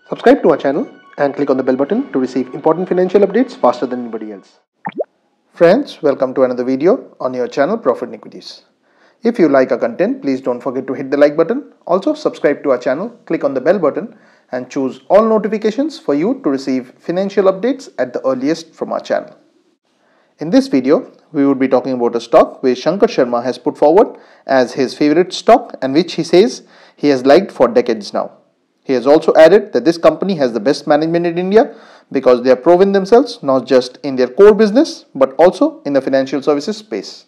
Subscribe to our channel and click on the bell button to receive important financial updates faster than anybody else. Friends, welcome to another video on your channel Profit and Equities. If you like our content, please don't forget to hit the like button. Also subscribe to our channel, click on the bell button and choose all notifications for you to receive financial updates at the earliest from our channel. In this video, we would be talking about a stock which Shankar Sharma has put forward as his favorite stock and which he says he has liked for decades now. He has also added that this company has the best management in India because they have proven themselves not just in their core business but also in the financial services space.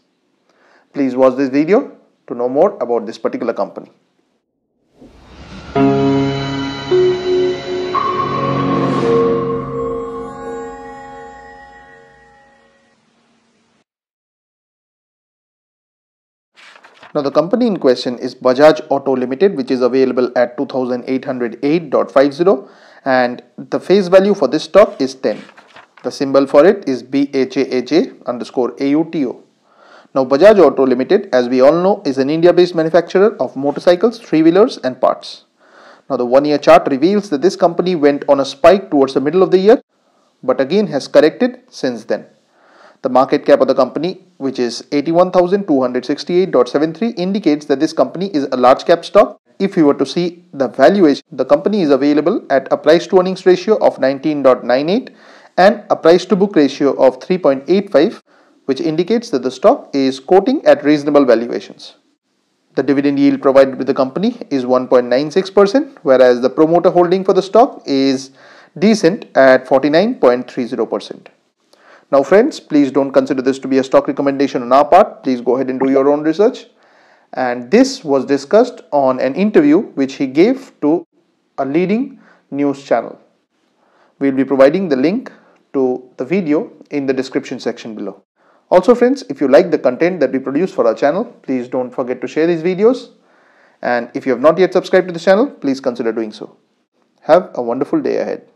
Please watch this video to know more about this particular company. Now the company in question is Bajaj Auto Limited, which is available at 2808.50 and the face value for this stock is 10. The symbol for it is BHAJ_AUTO. Now Bajaj Auto Limited, as we all know, is an India-based manufacturer of motorcycles, three-wheelers and parts. Now the one-year chart reveals that this company went on a spike towards the middle of the year but again has corrected since then. The market cap of the company, which is 81,268.73, indicates that this company is a large cap stock. If you were to see the valuation, the company is available at a price to earnings ratio of 19.98 and a price to book ratio of 3.85, which indicates that the stock is quoting at reasonable valuations. The dividend yield provided with the company is 1.96%, whereas the promoter holding for the stock is decent at 49.30%. Now friends, please don't consider this to be a stock recommendation on our part. Please go ahead and do your own research. And this was discussed on an interview which he gave to a leading news channel. We'll be providing the link to the video in the description section below. Also friends, if you like the content that we produce for our channel, please don't forget to share these videos. And if you have not yet subscribed to the channel, please consider doing so. Have a wonderful day ahead.